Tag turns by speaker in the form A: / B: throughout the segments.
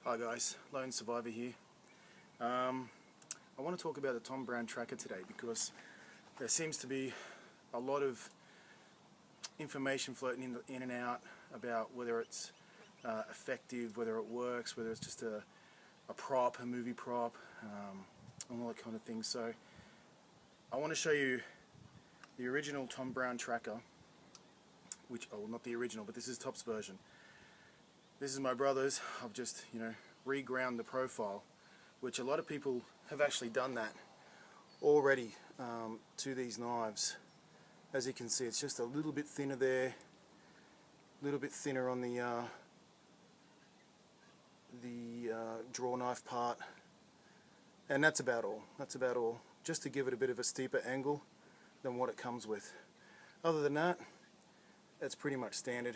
A: Hi guys, Lone Survivor here. I want to talk about the Tom Brown tracker today because there seems to be a lot of information floating in and out about whether it's effective, whether it works, whether it's just a prop, a movie prop, and all that kind of thing. So I want to show you the original Tom Brown tracker, which, oh, not the original, but this is Top's version. This is my brother's. I've just, reground the profile, which a lot of people have actually done that already to these knives. As you can see, it's just a little bit thinner there, a little bit thinner on the draw knife part, and that's about all. That's about all, just to give it a bit of a steeper angle than what it comes with. Other than that, that's pretty much standard.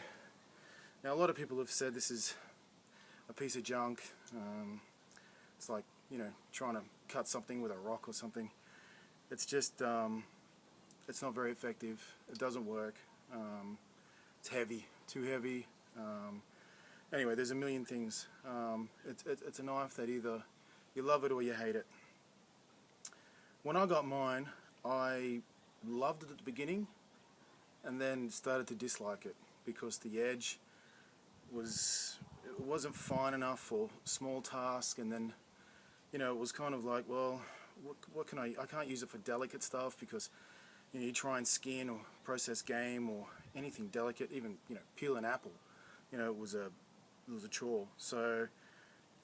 A: Now, a lot of people have said this is a piece of junk. It's like, trying to cut something with a rock or something. It's just, it's not very effective. It doesn't work. It's heavy, too heavy. Anyway, there's a million things. It's a knife that either you love it or you hate it. When I got mine, I loved it at the beginning and then started to dislike it because the edge wasn't fine enough for small tasks, and then it was kind of like, well, what can I can't use it for delicate stuff because you try and skin or process game or anything delicate, even peel an apple, it was a chore. So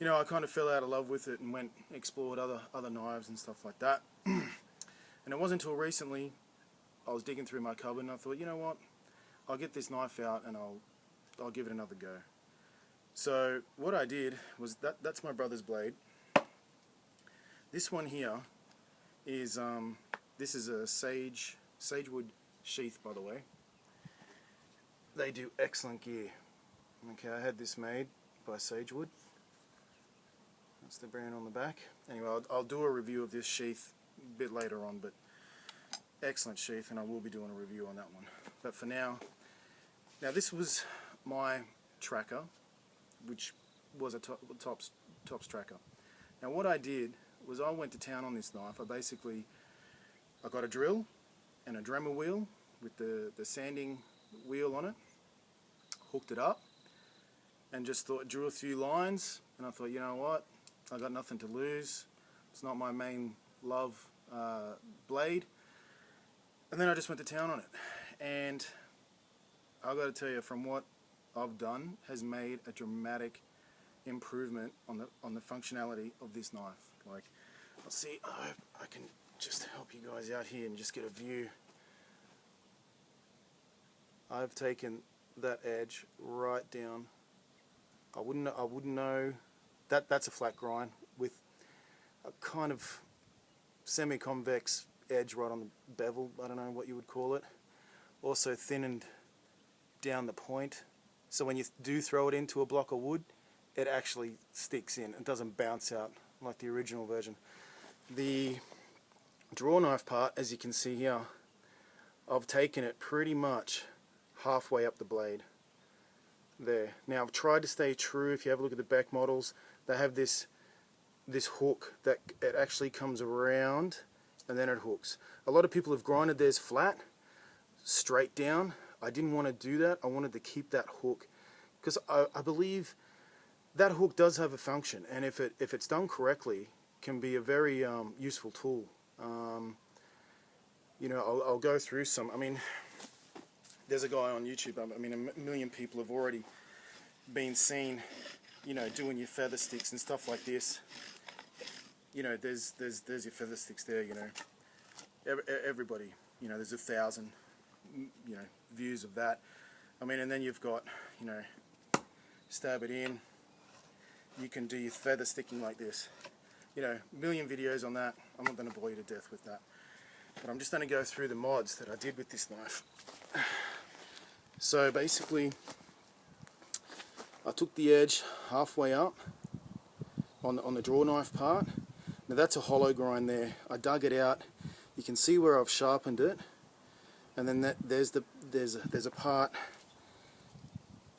A: I kind of fell out of love with it and went explored other knives and stuff like that. And it wasn't until recently I was digging through my cupboard and I thought, you know what, I'll get this knife out and I'll give it another go. So what I did was that's my brother's blade. This one here is this is a sagewood sheath, by the way. They do excellent gear. Okay, I had this made by Sagewood. That's the brand on the back. Anyway, I'll do a review of this sheath a bit later on, but excellent sheath, and I will be doing a review on that one. But for now this was my tracker, which was a Top's tracker. Now what I did was I went to town on this knife. I got a drill and a Dremel wheel with the sanding wheel on it, hooked it up, and just drew a few lines, and I thought, you know what, I got nothing to lose. It's not my main love blade. And then I just went to town on it, and I've got to tell you, from what I've done has made a dramatic improvement on the functionality of this knife. Like, I'll see, I hope I can just help you guys out here and just get a view. I've taken that edge right down. I wouldn't know that's a flat grind with a kind of semi-convex edge right on the bevel. I don't know what you would call it. Also thinning down the point, so when you do throw it into a block of wood, it actually sticks in. It doesn't bounce out like the original version. The draw knife part, as you can see here, I've taken it pretty much halfway up the blade there. Now I've tried to stay true. If you have a look at the back models, they have this hook that it actually comes around and then it hooks. A lot of people have grinded theirs flat, straight down. I didn't want to do that. I wanted to keep that hook because I believe that hook does have a function, and if it's done correctly, can be a very useful tool. I'll go through some. I mean, there's a guy on YouTube. I mean, a million people have already been seen, doing your feather sticks and stuff like this. There's your feather sticks there. Everybody. There's 1,000. Views of that. I mean, and then you've got, stab it in. You can do your feather sticking like this. A million videos on that. I'm not going to bore you to death with that. But I'm just going to go through the mods that I did with this knife. So basically, I took the edge halfway up on the draw knife part. Now that's a hollow grind there. I dug it out. You can see where I've sharpened it. And then there's a part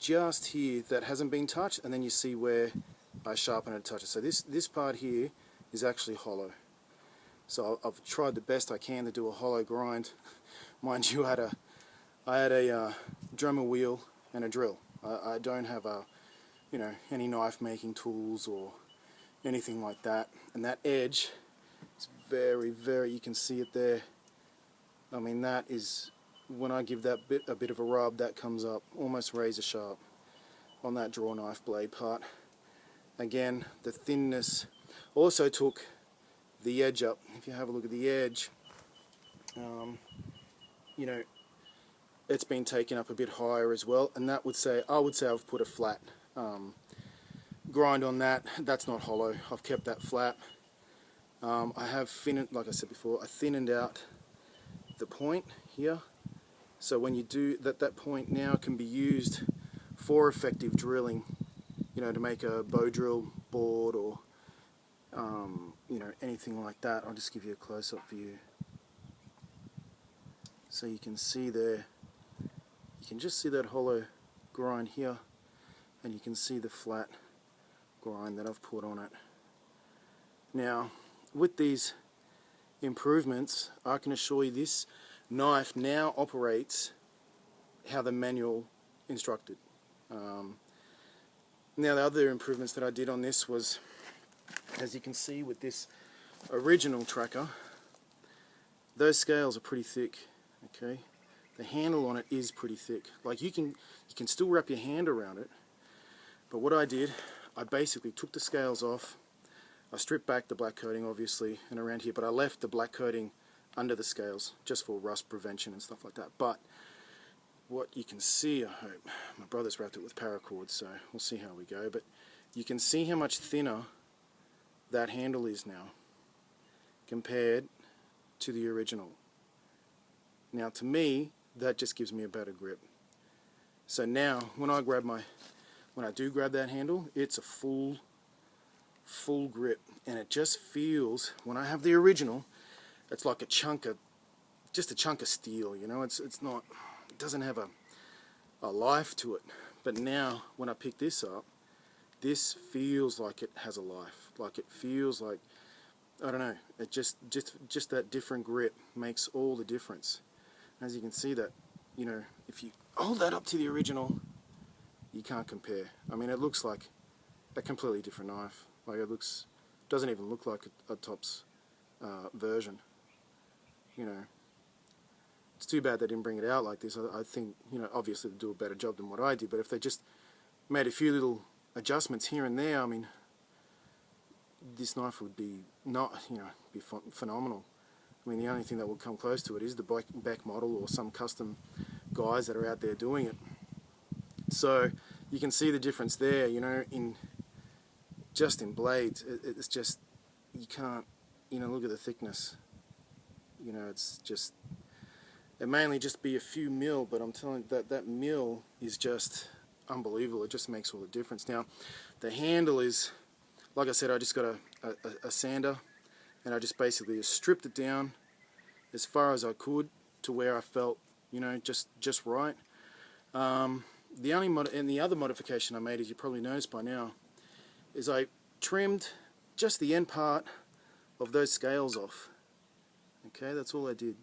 A: just here that hasn't been touched, and then you see where I sharpen it a touch. So this part here is actually hollow. So I've tried the best I can to do a hollow grind. Mind you, I had a dremel wheel and a drill. I don't have any knife making tools or anything like that. And that edge is very, very, you can see it there. I mean, that is, when I give that a bit of a rub, that comes up almost razor sharp on that draw knife blade part. Again, the thinness also took the edge up. If you have a look at the edge, you know, it's been taken up a bit higher as well, and that would say, I would say I've put a flat grind on that. That's not hollow. I've kept that flat. I have thinned, like I said before, I thinned out the point here. So when you do that, that point now can be used for effective drilling, you know, to make a bow drill board or you know, anything like that. I'll just give you a close-up view. So you can see there, you can just see that hollow grind here, and you can see the flat grind that I've put on it. Now, with these improvements, I can assure you this knife now operates how the manual instructed. Now, the other improvements that I did on this was, as you can see with this original tracker, those scales are pretty thick. Okay, the handle on it is pretty thick. Like you can still wrap your hand around it. But what I did, I basically took the scales off. I stripped back the black coating, obviously, and around here, but I left the black coating under the scales just for rust prevention and stuff like that. But what you can see, I hope, my brother's wrapped it with paracord, so we'll see how we go. But you can see how much thinner that handle is now compared to the original. Now, to me, that just gives me a better grip. So now, when I do grab that handle, it's a full grip, and it just feels, when I have the original, it's like just a chunk of steel. You know, it's not, it doesn't have a life to it. But now, when I pick this up, this feels like it has a life. Like it feels like, I don't know, it just that different grip makes all the difference. As you can see that, you know, if you hold that up to the original, you can't compare. I mean, it looks like a completely different knife. Like it doesn't even look like a Tops version. You know, it's too bad they didn't bring it out like this. I think, you know, obviously they'd do a better job than what I did, but if they just made a few little adjustments here and there, I mean, this knife would be be phenomenal. I mean, the only thing that will come close to it is the back model or some custom guys that are out there doing it. So you can see the difference there, you know, in blades. It's just, you can't, you know, look at the thickness. You know, it's just, it mainly just be a few mil, but I'm telling you that mil is just unbelievable. It just makes all the difference. Now, the handle is, like I said, I just got a sander, and I just basically stripped it down as far as I could to where I felt, you know, just right. The other modification I made, as you probably noticed by now, is I trimmed just the end part of those scales off. Okay, that's all I did.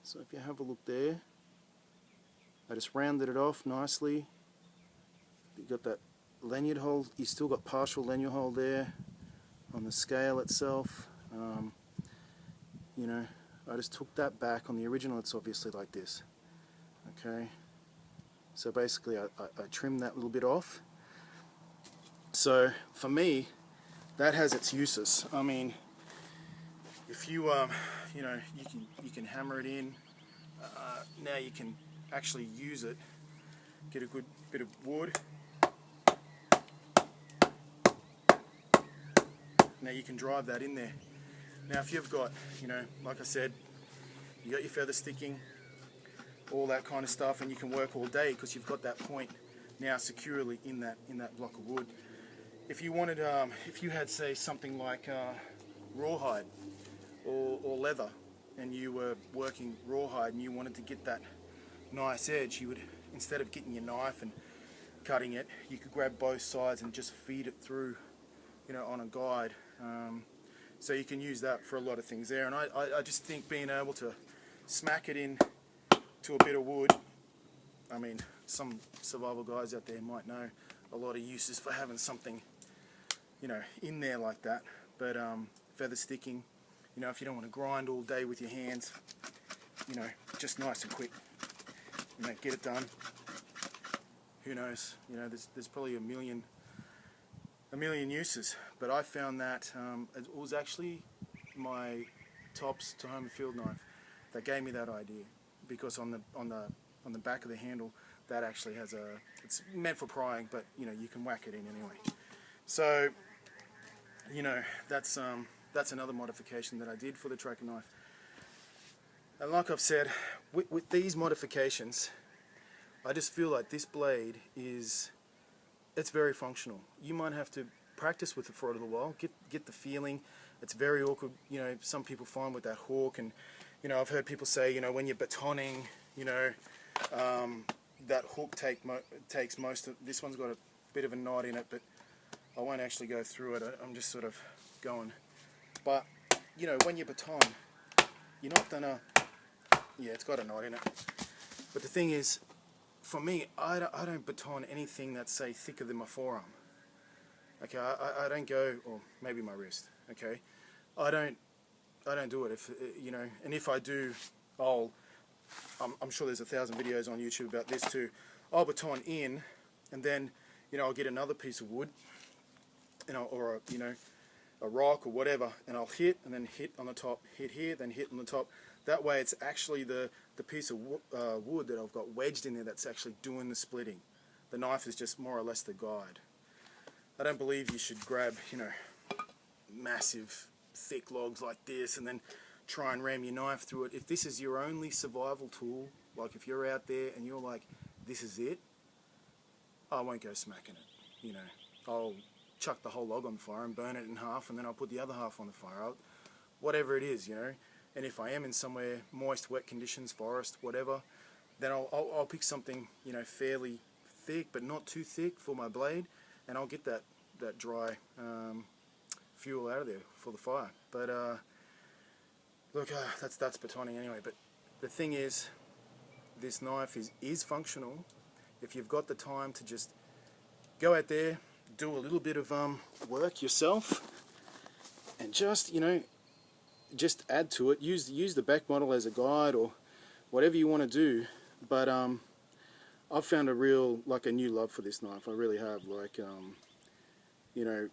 A: So if you have a look there, I just rounded it off nicely. You got that lanyard hole, you still got partial lanyard hole there on the scale itself. You know, I just took that back. On the original, it's obviously like this. Okay, so basically I trimmed that little bit off. So for me, that has its uses. I mean, if you you know, you can hammer it in. Now you can actually use it. Get a good bit of wood. Now you can drive that in there. Now if you've got, you know, like I said, you got your feather sticking, all that kind of stuff, and you can work all day because you've got that point now securely in that block of wood. If you wanted, if you had, say, something like rawhide or leather, and you were working rawhide and you wanted to get that nice edge, you would, instead of getting your knife and cutting it, you could grab both sides and just feed it through on a guide. So you can use that for a lot of things there. And I just think being able to smack it in to a bit of wood, I mean, some survival guys out there might know a lot of uses for having something, in there like that. But feather sticking, if you don't want to grind all day with your hands, just nice and quick, get it done. Who knows? There's probably a million uses. But I found that it was actually my Tops to Home Field knife that gave me that idea, because on the back of the handle, that actually has it's meant for prying, but you can whack it in anyway. So that's another modification that I did for the tracker knife. And like I've said, with these modifications, I just feel like this blade it's very functional. You might have to practice with it for a little while, get the feeling. It's very awkward, some people find with that hawk, and I've heard people say, when you're batoning, that hook takes most of. This one's got a bit of a knot in it, but I won't actually go through it. I'm just sort of going. But when you baton, you're not gonna. Yeah, it's got a knot in it. But the thing is, for me, I don't baton anything that's, say, thicker than my forearm. Okay, I don't go, or maybe my wrist. Okay, I don't do it. If and if I do, I'm sure there's 1,000 videos on YouTube about this too. I'll baton in, and then I'll get another piece of wood, or a rock or whatever, and I'll hit, and then hit on the top, hit here, then hit on the top. That way, it's actually the piece of wood that I've got wedged in there that's actually doing the splitting. The knife is just more or less the guide. I don't believe you should grab massive thick logs like this and then try and ram your knife through it. If this is your only survival tool, like if you're out there and you're like, this is it, I won't go smacking it. I'll chuck the whole log on the fire and burn it in half, and then I'll put the other half on the fire. Whatever it is, And if I am in somewhere moist, wet conditions, forest, whatever, then I'll pick something fairly thick, but not too thick for my blade, and I'll get that dry fuel out of there for the fire. But look, that's batoning anyway. But the thing is, this knife is functional if you've got the time to just go out there, do a little bit of work yourself, and just just add to it. Use the back model as a guide or whatever you want to do. But I've found a new love for this knife. I really have.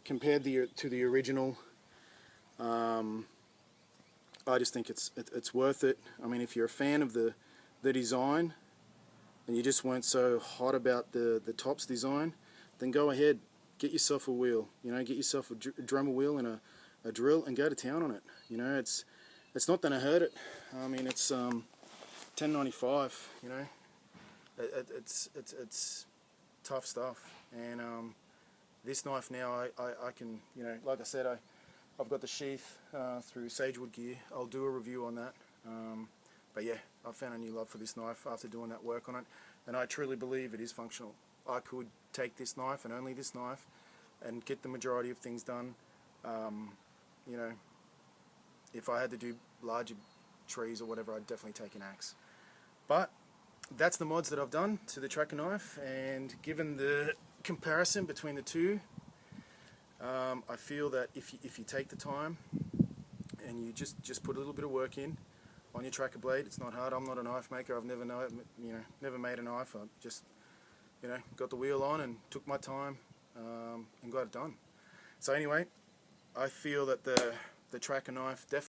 A: Compared to the original, I just think it's worth it. I mean, if you're a fan of the design and you just weren't so hot about the Tops design, then go ahead, get yourself a wheel. Get yourself a Dremel wheel and a drill and go to town on it. It's not going to hurt it. I mean, it's $10.95. It's tough stuff. And this knife now, I can, like I said, I've got the sheath through Sagewood Gear. I'll do a review on that. But yeah, I've found a new love for this knife after doing that work on it, and I truly believe it is functional. I could take this knife and only this knife and get the majority of things done. If I had to do larger trees or whatever, I'd definitely take an axe. But that's the mods that I've done to the tracker knife, and given the comparison between the two, I feel that if you take the time and you just put a little bit of work in on your tracker blade, it's not hard. I'm not a knife maker. I've never made a knife. I just got the wheel on and took my time and got it done. So anyway, I feel that the tracker knife definitely